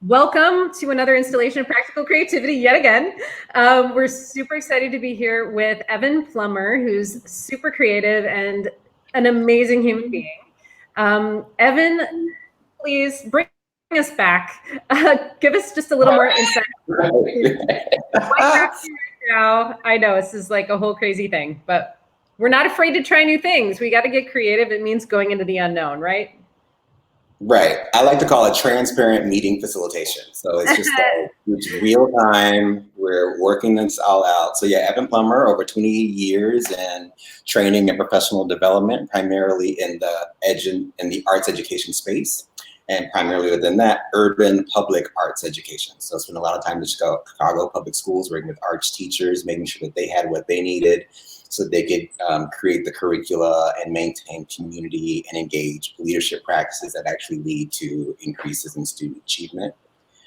Welcome to another installation of Practical Creativity yet again. We're super excited to be here with Evan Plummer, who's super creative and an amazing human being. Evan, please bring us back. Give us just a little more insight. Now, I know this is like a whole crazy thing, but we're not afraid to try new things. We got to get creative. It means going into the unknown, right? Right. I like to call it transparent meeting facilitation. So it's just it's real time. We're working this all out. So yeah, Evan Plummer, over 20 years in training and professional development, primarily in the arts education space, and primarily within that, urban public arts education. So I spent a lot of time in Chicago public schools, working with arts teachers, making sure that they had what they needed so they could create the curricula and maintain community and engage leadership practices that actually lead to increases in student achievement.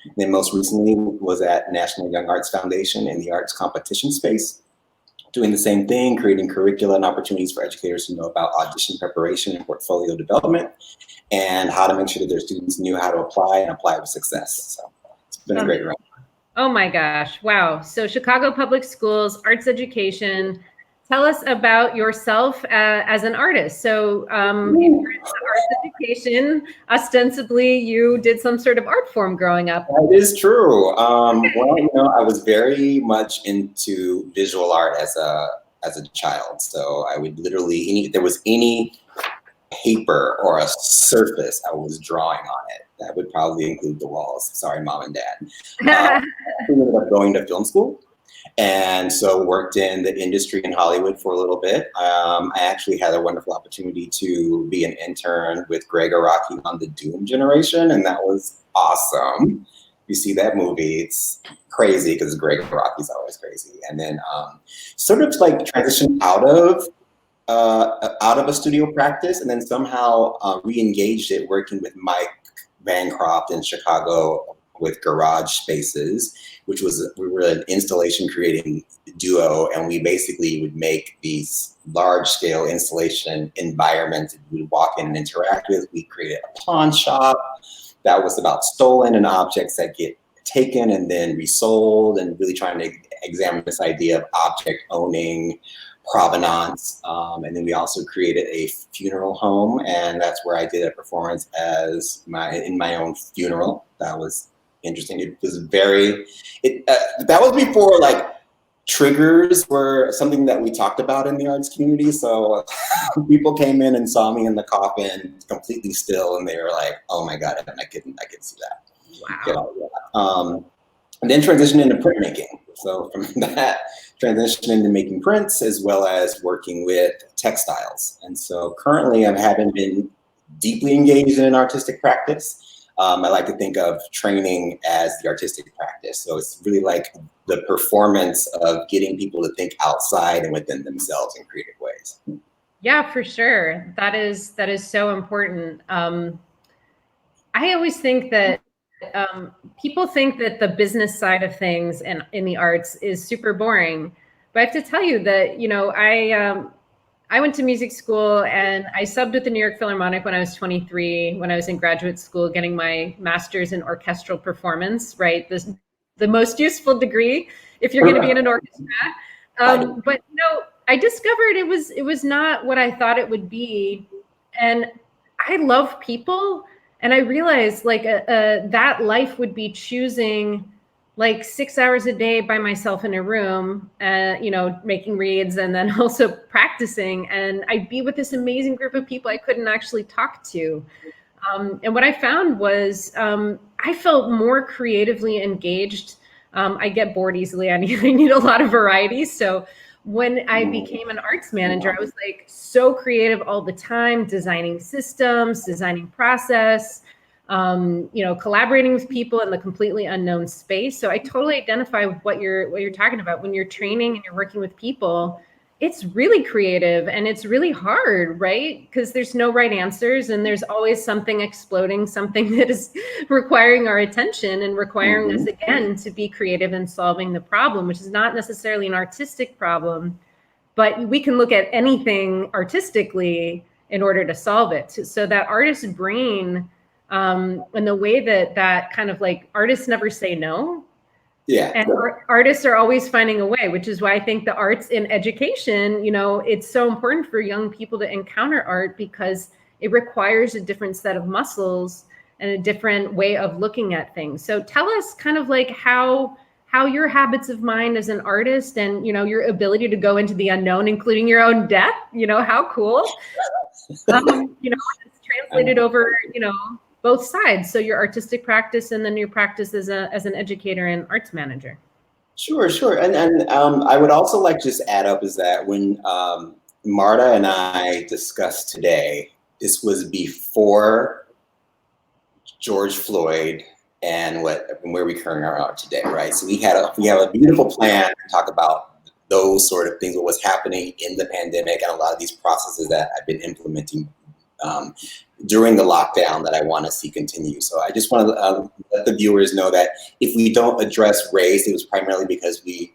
And then most recently was at National Young Arts Foundation in the arts competition space, doing the same thing, creating curricula and opportunities for educators to know about audition preparation and portfolio development, and how to make sure that their students knew how to apply and apply with success. So it's been a great run. Oh my gosh, wow. So Chicago Public Schools, arts education. Tell us about yourself as an artist. So if you're into arts education, ostensibly you did some sort of art form growing up. That is true. Well, I was very much into visual art as a child. So I would literally, if there was any paper or a surface, I was drawing on it. That would probably include the walls. Sorry, mom and dad. I ended up going to film school. And so worked in the industry in Hollywood for a little bit. I actually had a wonderful opportunity to be an intern with Greg Araki on the Doom Generation, and that was awesome. You see that movie, it's crazy because Greg Araki's always crazy. And then sort of like transitioned out of a studio practice, and then somehow re-engaged it working with Mike Bancroft in Chicago with Garage Spaces, we were an installation creating duo, and we basically would make these large scale installation environments that we would walk in and interact with. We created a pawn shop that was about stolen and objects that get taken and then resold, and really trying to examine this idea of object owning, provenance. And then we also created a funeral home, and that's where I did a performance in my own funeral. That was interesting. It was that was before like triggers were something that we talked about in the arts community. So people came in and saw me in the coffin completely still, and they were like, "Oh my God, I could see that." Wow. And then transitioned into printmaking. So from that, transitioned into making prints as well as working with textiles. And so currently I haven't been deeply engaged in an artistic practice. I like to think of training as the artistic practice. So it's really like the performance of getting people to think outside and within themselves in creative ways. Yeah, for sure. That is so important. I always think that people think that the business side of things and in the arts is super boring. But I have to tell you that, I went to music school and I subbed with the New York Philharmonic when I was 23, when I was in graduate school, getting my master's in orchestral performance, right? The most useful degree if you're going to be in an orchestra. But I discovered it was not what I thought it would be. And I love people. And I realized that life would be choosing like 6 hours a day by myself in a room, making reads and then also practicing. And I'd be with this amazing group of people I couldn't actually talk to. And what I found was I felt more creatively engaged. I get bored easily. I need a lot of variety. So when I became an arts manager, I was like so creative all the time, designing systems, designing process, collaborating with people in the completely unknown space. So I totally identify with what you're talking about. When you're training and you're working with people, it's really creative and it's really hard, right? Because there's no right answers and there's always something exploding, something that is requiring our attention and requiring us again to be creative in solving the problem, which is not necessarily an artistic problem, but we can look at anything artistically in order to solve it. So that artist brain And the way that kind of like artists never say no. Yeah. And artists are always finding a way, which is why I think the arts in education, it's so important for young people to encounter art, because it requires a different set of muscles and a different way of looking at things. So tell us kind of like how your habits of mind as an artist and, your ability to go into the unknown, including your own death, how cool, it's translated over, both sides. So your artistic practice and then your practice as an educator and arts manager. Sure. And I would also like to just add up is that when Marte and I discussed today, this was before George Floyd and where we currently are today, right? So we have a beautiful plan to talk about those sort of things, what was happening in the pandemic, and a lot of these processes that I've been implementing during the lockdown that I want to see continue. So I just want to let the viewers know that if we don't address race, it was primarily because we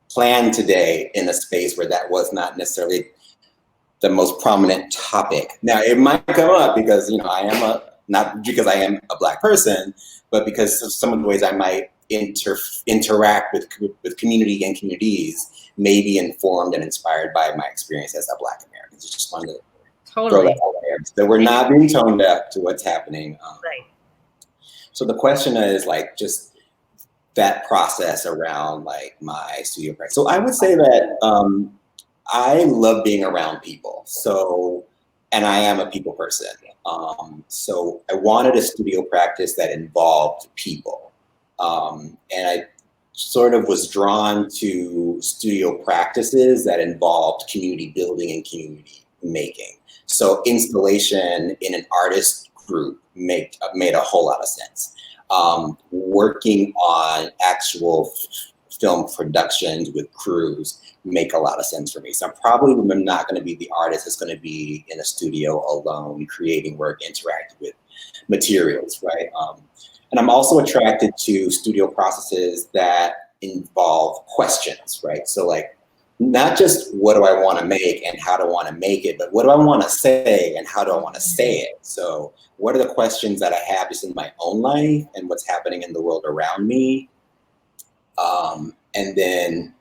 planned today in a space where that was not necessarily the most prominent topic. Now it might come up because not because I am a Black person, but because of some of the ways I might interact with community and communities may be informed and inspired by my experience as a Black American. So just wanted to throw that out there. So we're not being tone deaf to what's happening. Right. So the question is like just that process around like my studio practice. So I would say that I love being around people. So, and I am a people person. So I wanted a studio practice that involved people. And I sort of was drawn to studio practices that involved community building and community making. So installation in an artist group made a whole lot of sense. Working on actual film productions with crews make a lot of sense for me. So I'm probably not going to be the artist that's going to be in a studio alone, creating work, interacting with materials, right? And I'm also attracted to studio processes that involve questions, right? So like, not just what do I want to make and how do I want to make it, but what do I want to say and how do I want to say it? So what are the questions that I have just in my own life and what's happening in the world around me? And then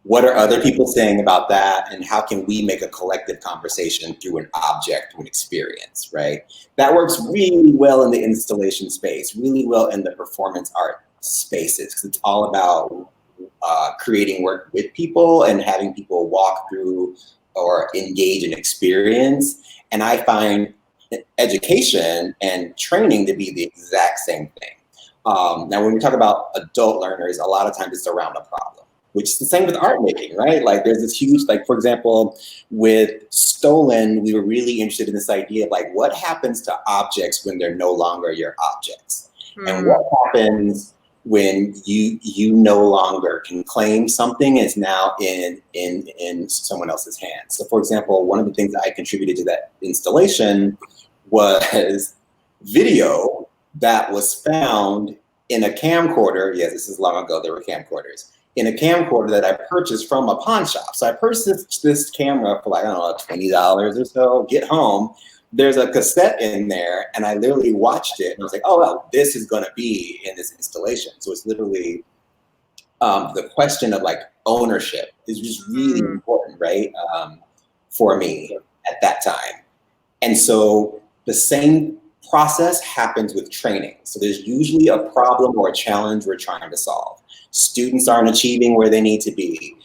what are other people saying about that, and how can we make a collective conversation through an object, through an experience, right? That works really well in the installation space, really well in the performance art spaces, because it's all about creating work with people and having people walk through or engage in experience. And I find education and training to be the exact same thing. Now, when we talk about adult learners, a lot of times it's around a problem, which is the same with art making, right? Like there's this huge, like for example, with Stolen, we were really interested in this idea of like, what happens to objects when they're no longer your objects? And what happens when you no longer can claim something is now in someone else's hands. So for example, one of the things that I contributed to that installation was video that was found in a camcorder. Yes, this is long ago, there were camcorders. In a camcorder that I purchased from a pawn shop. So I purchased this camera for like, I don't know, $20 or so, get home. There's a cassette in there and I literally watched it and I was like, oh, well, this is gonna be in this installation. So it's literally the question of like ownership is just really important, right? For me at that time. And so the same process happens with training. So there's usually a problem or a challenge we're trying to solve. Students aren't achieving where they need to be.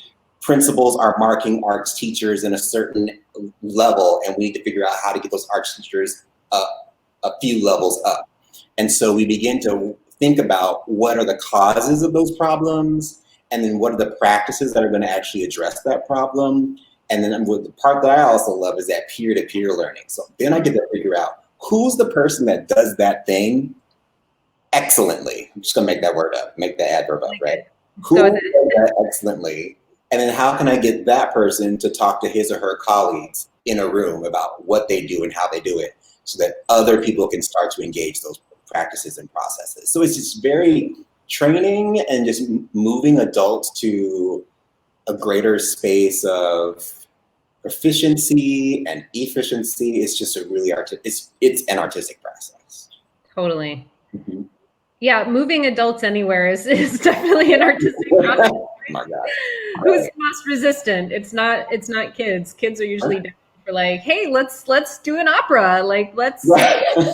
Principals are marking arts teachers in a certain level, and we need to figure out how to get those arts teachers up a few levels up. And so we begin to think about what are the causes of those problems, and then what are the practices that are going to actually address that problem. And then the part that I also love is that peer-to-peer learning. So then I get to figure out who's the person that does that thing excellently. I'm just gonna make that word up, make the adverb up, right? Who does that excellently? And then how can I get that person to talk to his or her colleagues in a room about what they do and how they do it so that other people can start to engage those practices and processes. So it's just very training and just moving adults to a greater space of efficiency and efficiency. It's just a really it's an artistic process. Totally. Mhm. Yeah, moving adults anywhere is definitely an artistic process. Oh my God. Who's the most resistant? It's not kids. Kids are usually down for like, hey, let's do an opera. Like Right. Yeah.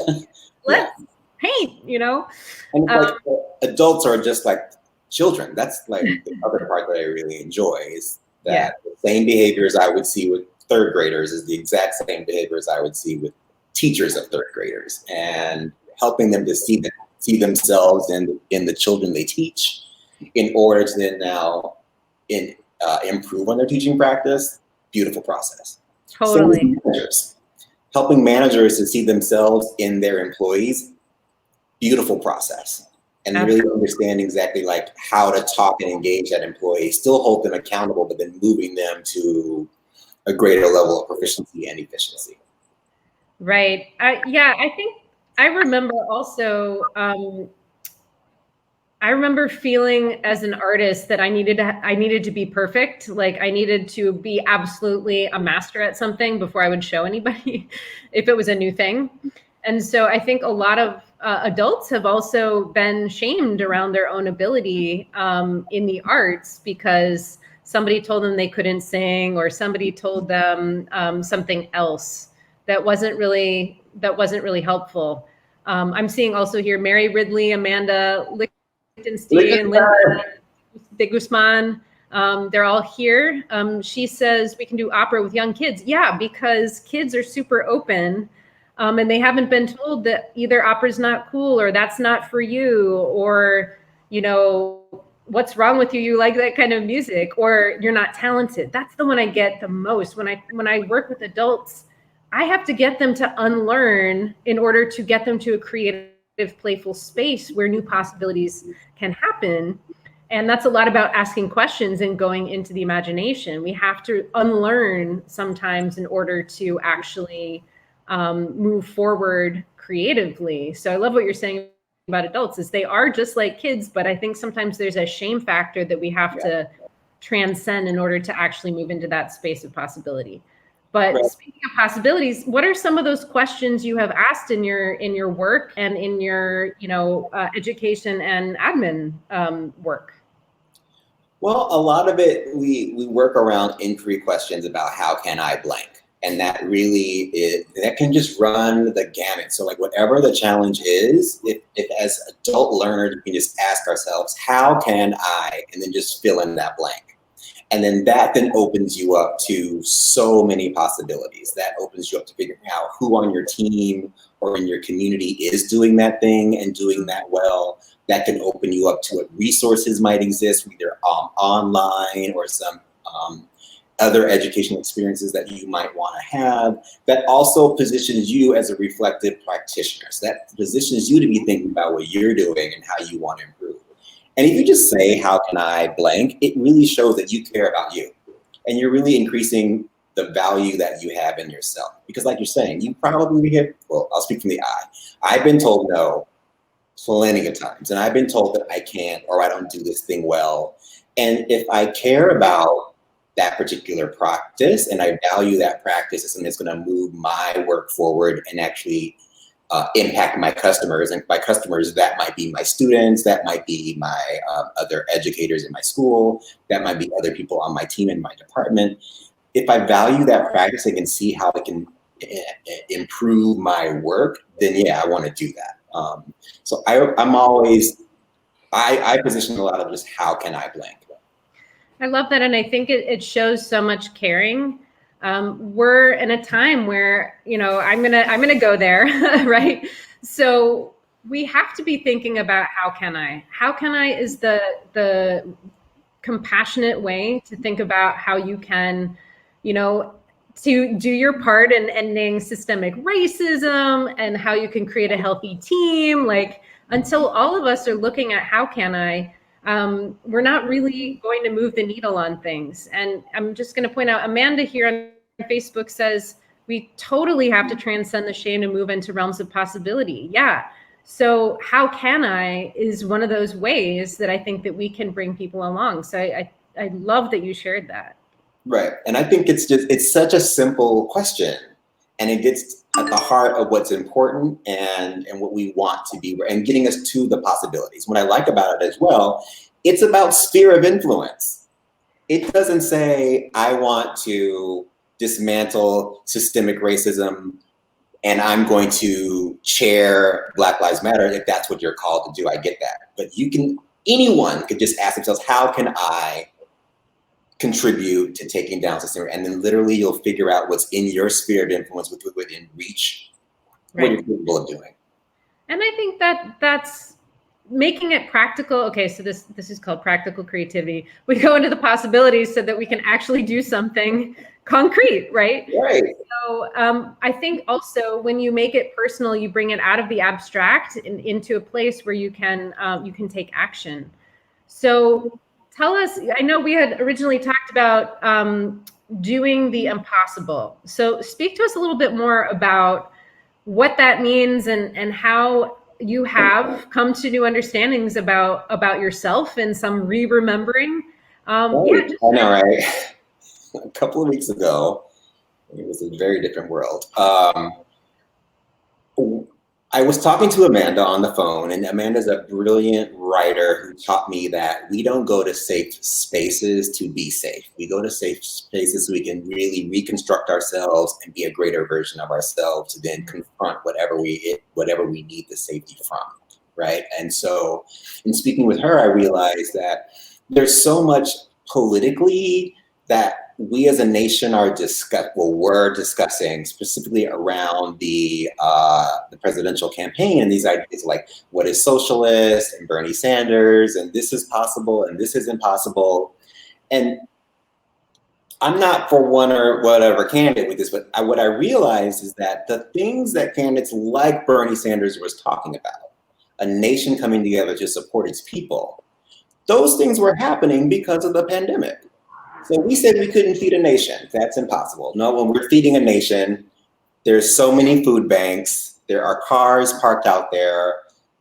let's paint, you know? And it's Um, like adults are just like children. That's like the other part that I really enjoy is yeah, that the same behaviors I would see with third graders is the exact same behaviors I would see with teachers of third graders, and helping them to see themselves in the children they teach in order to then now improve on their teaching practice. Beautiful process. Same with totally. managers. Helping managers to see themselves in their employees, beautiful process. And really Absolutely. understand exactly like how to talk and engage that employee, still hold them accountable, but then moving them to a greater level of proficiency and efficiency. Right. Yeah, I think I remember also I remember feeling as an artist that I needed to be perfect. Like I needed to be absolutely a master at something before I would show anybody if it was a new thing. And so I think a lot of adults have also been shamed around their own ability in the arts because somebody told them they couldn't sing or somebody told them something else that wasn't really helpful. I'm seeing also here Mary Ridley, Amanda Lichtenstein, Linda de Guzman. They're all here. She says we can do opera with young kids. Yeah, because kids are super open and they haven't been told that either opera's not cool or that's not for you or, you know, what's wrong with you? You like that kind of music or you're not talented. That's the one I get the most when I work with adults. I have to get them to unlearn in order to get them to a creative, playful space where new possibilities can happen. And that's a lot about asking questions and going into the imagination. We have to unlearn sometimes in order to actually move forward creatively. So I love what you're saying about adults is they are just like kids, but I think sometimes there's a shame factor that we have to transcend in order to actually move into that space of possibility. But speaking of possibilities, what are some of those questions you have asked in your work and in your education and admin work? Well, a lot of it we work around inquiry questions about how can I blank, and that really that can just run the gamut. So like whatever the challenge is, if as adult learners we can just ask ourselves how can I, and then just fill in that blank, and then that then opens you up to so many possibilities. That opens you up to figuring out who on your team or in your community is doing that thing and doing that well. That can open you up to what resources might exist, either online or some other educational experiences that you might want to have. That also positions you as a reflective practitioner. So that positions you to be thinking about what you're doing and how you want to improve. And if you just say, how can I blank, it really shows that you care about you. And you're really increasing the value that you have in yourself. Because like you're saying, you probably have, well, I'll speak from the I. I've been told no plenty of times. And I've been told that I can't or I don't do this thing well. And if I care about that particular practice and I value that practice as something that's going to move my work forward and actually impact my customers, and by customers, that might be my students, that might be my other educators in my school, that might be other people on my team in my department. If I value that practice and can see how it can improve my work, then yeah, I want to do that. So I'm always, I position a lot of just how can I blank. I love that, and I think it shows so much caring. We're in a time where I'm gonna go there, right? So we have to be thinking about how can I? How can I is the compassionate way to think about how you can, to do your part in ending systemic racism and how you can create a healthy team. Like until all of us are looking at how can I, we're not really going to move the needle on things. And I'm just going to point out, Amanda here on Facebook says, we totally have to transcend the shame to move into realms of possibility. Yeah. So how can I is one of those ways that I think that we can bring people along. So I love that you shared that. Right. And I think it's such a simple question. and it gets at the heart of what's important and what we want to be, and getting us to the possibilities. What I like about it as well, it's about sphere of influence. It doesn't say, I want to dismantle systemic racism and I'm going to chair Black Lives Matter. If that's what you're called to do, I get that. But anyone could just ask themselves, how can I contribute to taking down systemic? And then literally you'll figure out what's in your sphere of influence within reach, what you're capable of doing. And I think that's making it practical. Okay, so this is called practical creativity. We go into the possibilities so that we can actually do something concrete, right? Right. So I think also when you make it personal, you bring it out of the abstract and into a place where you can take action. So tell us, I know we had originally talked about doing the impossible. So speak to us a little bit more about what that means and how you have come to new understandings about yourself and some re-remembering. Right. I know, right? A couple of weeks ago, it was a very different world. I was talking to Amanda on the phone, and Amanda's a brilliant writer who taught me that we don't go to safe spaces to be safe. We go to safe spaces so we can really reconstruct ourselves and be a greater version of ourselves to then confront whatever we need the safety from, right? And so in speaking with her, I realized that there's so much politically that we as a nation were discussing specifically around the presidential campaign, and these ideas like what is socialist and Bernie Sanders and this is possible and this is impossible. And I'm not for one or whatever candidate with this, but what I realized is that the things that candidates like Bernie Sanders was talking about, a nation coming together to support its people, those things were happening because of the pandemic. So we said we couldn't feed a nation. That's impossible. No, when we're feeding a nation, there's so many food banks. There are cars parked out there,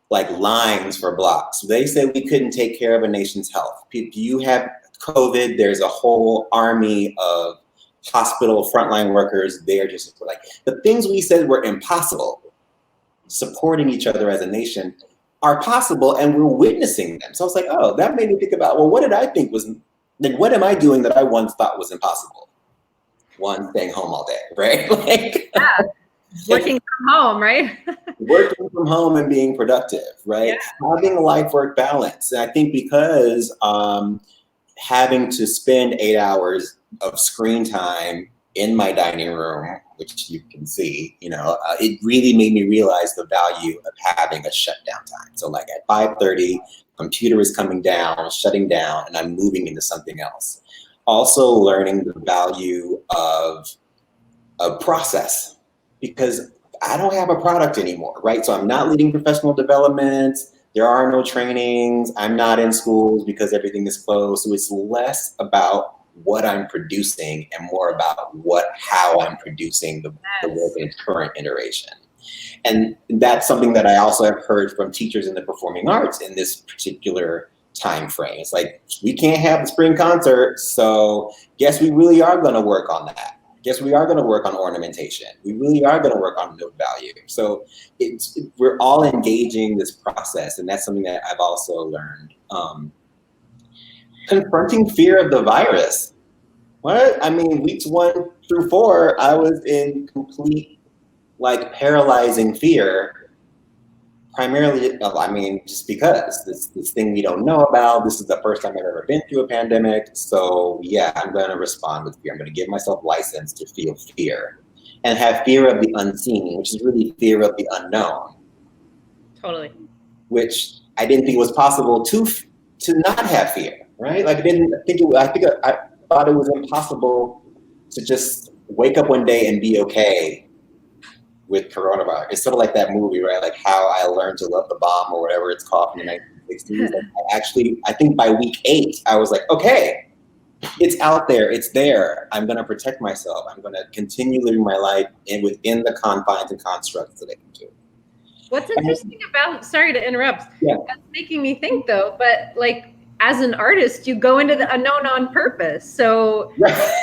like lines for blocks. They said we couldn't take care of a nation's health. If you have COVID, there's a whole army of hospital frontline workers there to support. Like the things we said were impossible, supporting each other as a nation, are possible, and we're witnessing them. So I was like, oh, that made me think about, well, what did I think was, like, what am I doing that I once thought was impossible? One, staying home all day, right? Like, yeah. Working from home, right? Working from home and being productive, right? Yeah. Having a life-work balance. And I think because having to spend 8 hours of screen time in my dining room, which you can see, it really made me realize the value of having a shutdown time. So like at 5:30, computer is coming down, shutting down, and I'm moving into something else. Also learning the value of a process, because I don't have a product anymore, right? So I'm not leading professional development. There are no trainings. I'm not in schools because everything is closed. So it's less about what I'm producing and more about how I'm producing the work in its current iteration. And that's something that I also have heard from teachers in the performing arts in this particular time frame. It's like, we can't have the spring concert, so guess we really are going to work on that. Guess we are going to work on ornamentation. We really are going to work on note value. So we're all engaging this process, and that's something that I've also learned. Confronting fear of the virus. What? I mean, weeks 1 through 4, I was in complete, like, paralyzing fear, primarily, just because this thing we don't know about. This is the first time I've ever been through a pandemic. So yeah, I'm going to respond with fear. I'm going to give myself license to feel fear and have fear of the unseen, which is really fear of the unknown. Totally. Which I didn't think it was possible to not have fear, right? Like I thought it was impossible to just wake up one day and be okay with coronavirus. It's sort of like that movie, right? Like How I Learned to Love the Bomb or whatever it's called from the 1960s. I think by week 8, I was like, okay, it's out there, it's there. I'm going to protect myself. I'm going to continue living my life within the confines and constructs that I can do. What's interesting about, sorry to interrupt, yeah. That's making me think though, but like as an artist, you go into the unknown on purpose. So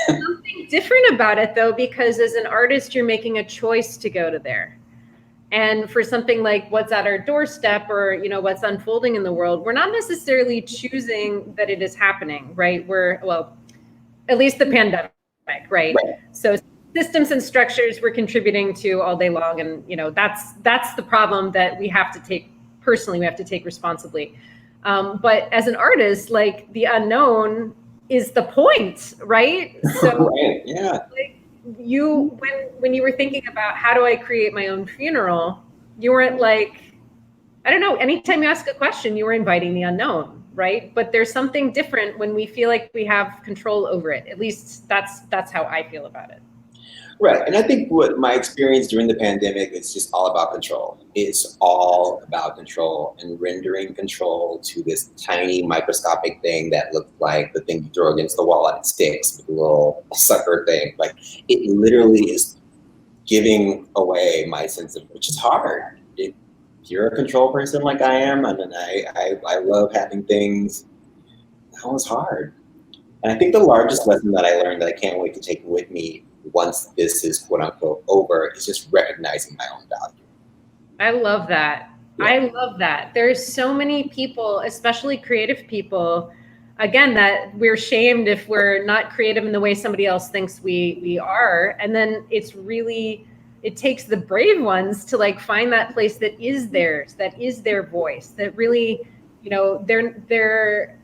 something something different about it though, because as an artist, you're making a choice to go to there. And for something like what's at our doorstep or, you know, what's unfolding in the world, we're not necessarily choosing that it is happening, right? Well, at least the pandemic, right? So systems and structures we're contributing to all day long. And, you know, that's the problem that we have to take personally, we have to take responsibly. But as an artist, like the unknown is the point, right? So right. Yeah. like, when you were thinking about how do I create my own funeral, you weren't like, I don't know, anytime you ask a question, you were inviting the unknown, right? But there's something different when we feel like we have control over it. At least that's how I feel about it. Right. And I think what my experience during the pandemic is just all about control. It's all about control and rendering control to this tiny microscopic thing that looks like the thing you throw against the wall and it sticks with a little sucker thing. Like it literally is giving away my sense of, which is hard. If you're a control person like I am, and I love having things, that was hard. And I think the largest lesson that I learned that I can't wait to take with me once this is quote unquote over is just recognizing my own value. I love that. Yeah. I love that. There's so many people, especially creative people, again, that we're shamed if we're not creative in the way somebody else thinks we are. And then it takes the brave ones to like find that place that is theirs, that is their voice, that really, you know, they're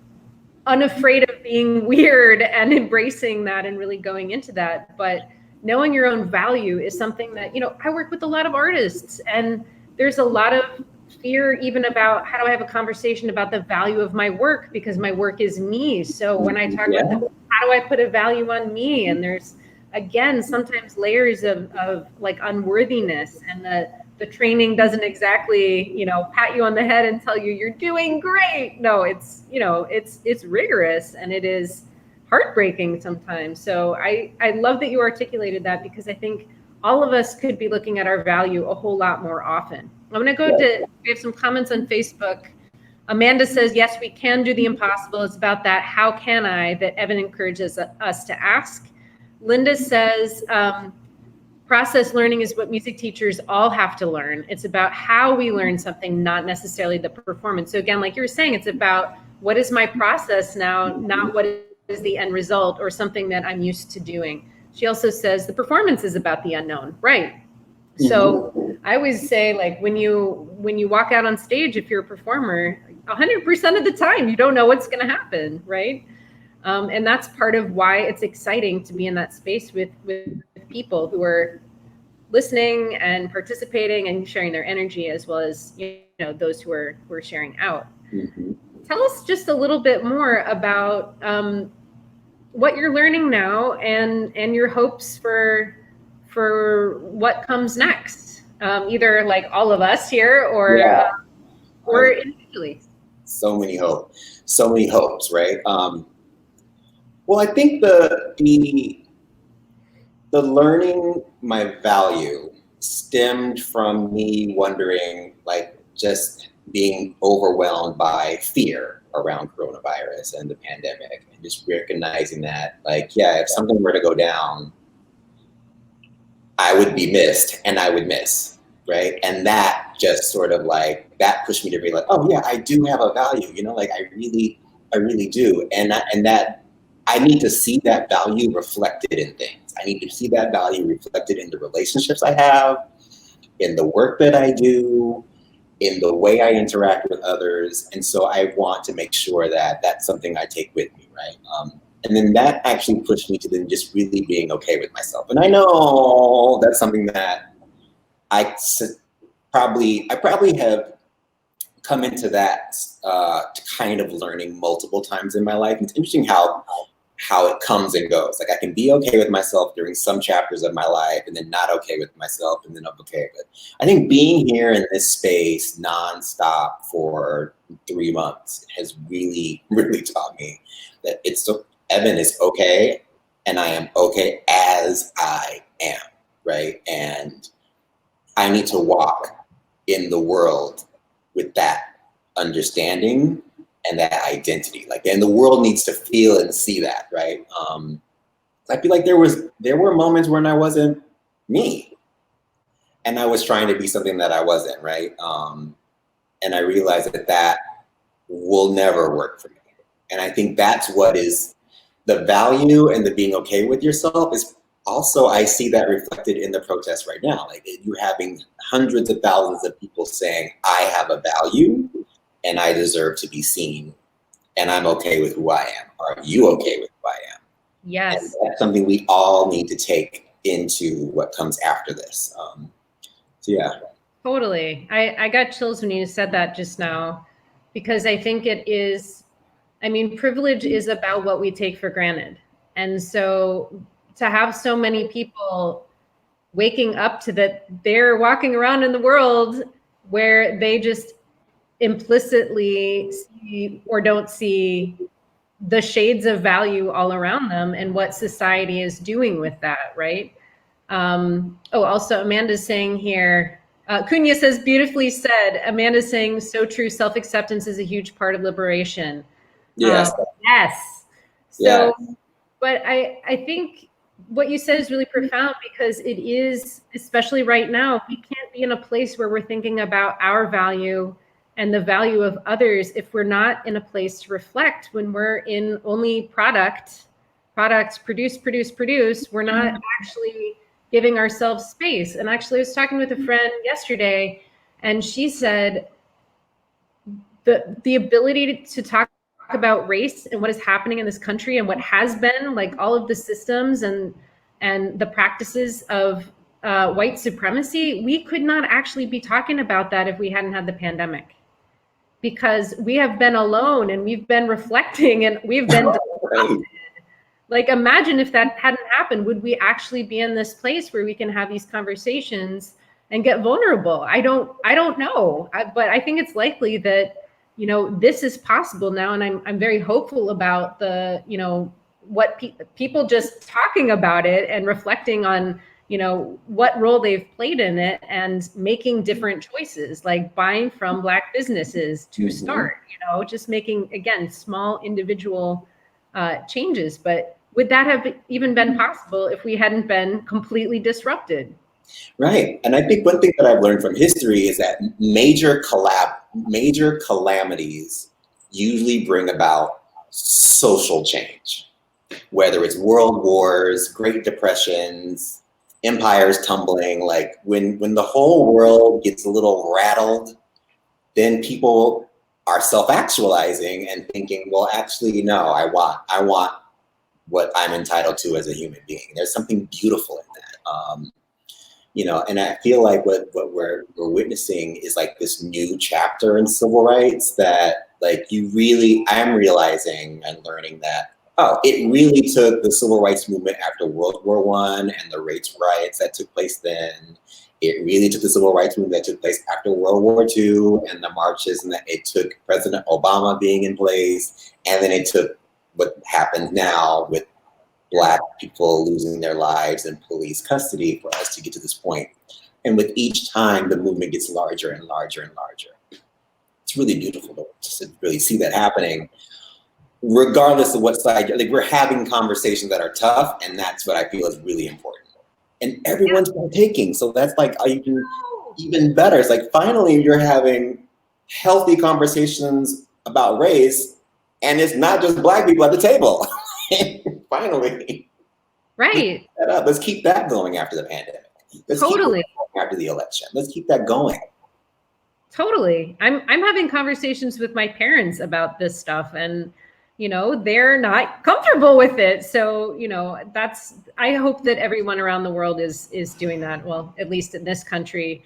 unafraid of being weird and embracing that and really going into that. But knowing your own value is something that, you know, I work with a lot of artists and there's a lot of fear even about how do I have a conversation about the value of my work because my work is me. So when I talk about how do I put a value on me, and there's again sometimes layers of like unworthiness, and the training doesn't exactly, you know, pat you on the head and tell you you're doing great. No, it's, you know, it's rigorous and it is heartbreaking sometimes. So I love that you articulated that because I think all of us could be looking at our value a whole lot more often. I'm going to go to, we have some comments on Facebook. Amanda says, yes, we can do the impossible. It's about that. How can I, that Evan encourages us to ask. Linda says, process learning is what music teachers all have to learn. It's about how we learn something, not necessarily the performance. So again, like you were saying, it's about what is my process now, not what is the end result or something that I'm used to doing. She also says the performance is about the unknown, right? Mm-hmm. So I always say, like, when you walk out on stage, if you're a performer, 100% of the time, you don't know what's going to happen, right? And that's part of why it's exciting to be in that space with people who are listening and participating and sharing their energy, as well as, you know, those who are sharing out. Mm-hmm. Tell us just a little bit more about what you're learning now and your hopes for what comes next, either like all of us here or individually. So many hopes, right? Well, I think the learning my value stemmed from me wondering, like, just being overwhelmed by fear around coronavirus and the pandemic, and just recognizing that, like, yeah, if something were to go down, I would be missed and I would miss, right? And that just sort of like, that pushed me to realize, oh yeah, I do have a value, you know, like I really do. And that I need to see that value reflected in things. I need to see that value reflected in the relationships I have, in the work that I do, in the way I interact with others. And so I want to make sure that that's something I take with me, right? And then that actually pushed me to then just really being okay with myself. And I know that's something that I probably have come into that kind of learning multiple times in my life. It's interesting how it comes and goes. Like I can be okay with myself during some chapters of my life and then not okay with myself and then I'm okay with it. I think being here in this space nonstop for 3 months has really, really taught me that Evan is okay and I am okay as I am, right? And I need to walk in the world with that understanding and that identity, like, and the world needs to feel and see that, right? I feel like there were moments when I wasn't me, and I was trying to be something that I wasn't, right? And I realized that will never work for me. And I think that's what is the value, and the being okay with yourself is also, I see that reflected in the protests right now. Like, you're having hundreds of thousands of people saying, I have a value and I deserve to be seen, and I'm okay with who I am. Are you okay with who I am? Yes. And that's something we all need to take into what comes after this. So yeah. Totally. I got chills when you said that just now, because I think it is, I mean, privilege is about what we take for granted. And so to have so many people waking up to that, they're walking around in the world where they just implicitly see or don't see the shades of value all around them and what society is doing with that, right? Also, Amanda's saying here, Cunha says, beautifully said. Amanda's saying, so true, self-acceptance is a huge part of liberation. Yes. Yes. So, yeah. But I think what you said is really profound, because it is, especially right now, we can't be in a place where we're thinking about our value and the value of others if we're not in a place to reflect. When we're in only products, produce. We're not actually giving ourselves space. And actually, I was talking with a friend yesterday, and she said the ability to talk about race and what is happening in this country and what has been, like, all of the systems and the practices of white supremacy, we could not actually be talking about that if we hadn't had the pandemic, because we have been alone and we've been reflecting and we've been disrupted. Like, imagine if that hadn't happened, would we actually be in this place where we can have these conversations and get vulnerable? I don't know, but I think it's likely that, you know, this is possible now, and I'm very hopeful about the, you know, what people just talking about it and reflecting on, you know, what role they've played in it and making different choices, like buying from Black businesses to start, you know, just making, again, small individual changes. But would that have even been possible if we hadn't been completely disrupted? Right. And I think one thing that I've learned from history is that major calamities usually bring about social change, whether it's world wars, Great Depressions, empires tumbling. Like, when the whole world gets a little rattled, then people are self-actualizing and thinking, well, actually, no, I want what I'm entitled to as a human being. There's something beautiful in that. You know, and I feel like what we're witnessing is like this new chapter in civil rights that, like, I'm realizing and learning that, oh, it really took the civil rights movement after World War I and the race riots that took place then. It really took the civil rights movement that took place after World War II and the marches, and that it took President Obama being in place, and then it took what happened now with Black people losing their lives in police custody for us to get to this point. And with each time, the movement gets larger and larger and larger. It's really beautiful to really see that happening, regardless of what side. Like, we're having conversations that are tough, and that's what I feel is really important. And everyone's partaking, so that's like even better. It's like, finally you're having healthy conversations about race, and it's not just Black people at the table. Finally. Right. Let's keep that going after the pandemic. Let's totally. Keep it going after the election. Let's keep that going. Totally. I'm having conversations with my parents about this stuff, and, you know, they're not comfortable with it. So, you know, I hope that everyone around the world is doing that. Well, at least in this country,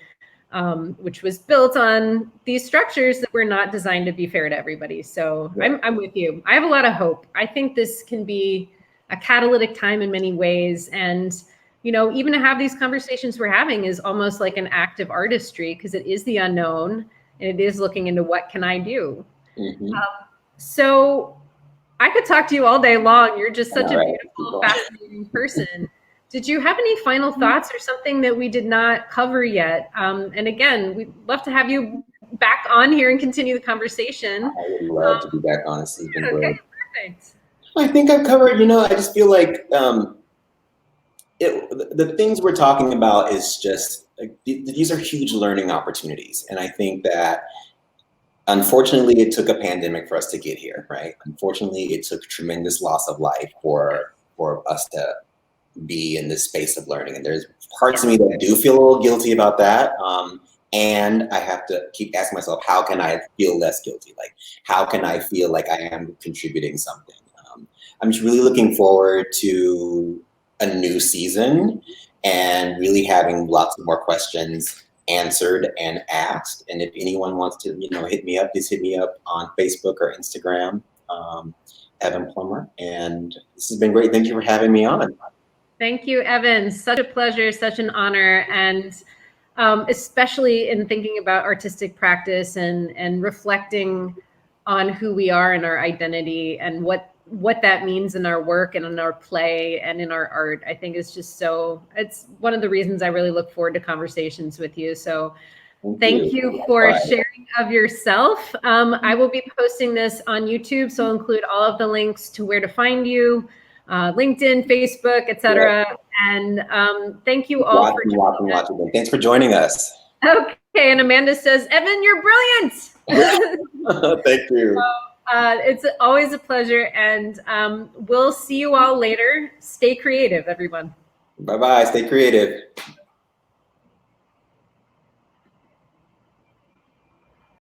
which was built on these structures that were not designed to be fair to everybody. So yeah. I'm with you. I have a lot of hope. I think this can be a catalytic time in many ways. And, you know, even to have these conversations we're having is almost like an act of artistry, because it is the unknown and it is looking into what can I do. Mm-hmm. So I could talk to you all day long. You're just such a beautiful, fascinating person. Did you have any final thoughts or something that we did not cover yet? And again, we'd love to have you back on here and continue the conversation. I would love to be back on. This has been great. Perfect. I think I've covered, you know, I just feel like the things we're talking about is just, like, these are huge learning opportunities. And I think that unfortunately it took a pandemic for us to get here, right? Unfortunately, it took tremendous loss of life for us to be in this space of learning. And there's parts of me that do feel a little guilty about that. And I have to keep asking myself, how can I feel less guilty? Like, how can I feel like I am contributing something? I'm just really looking forward to a new season and really having lots of more questions answered and asked. And if anyone wants to, hit me up, just hit me up on Facebook or Instagram, Evan Plummer. And this has been great. Thank you for having me on. Thank you, Evan. Such a pleasure, such an honor. And especially in thinking about artistic practice and reflecting on who we are and our identity and what that means in our work and in our play and in our art. I think is just it's one of the reasons I really look forward to conversations with you. So thank you for sharing of yourself. I will be posting this on YouTube, so I'll include all of the links to where to find you, LinkedIn, Facebook, etc. Yeah. And thank you all for joining us. Thanks for joining us. Okay, and Amanda says, Evan, you're brilliant. Thank you. It's always a pleasure, and we'll see you all later. Stay creative, everyone. Bye-bye. Stay creative.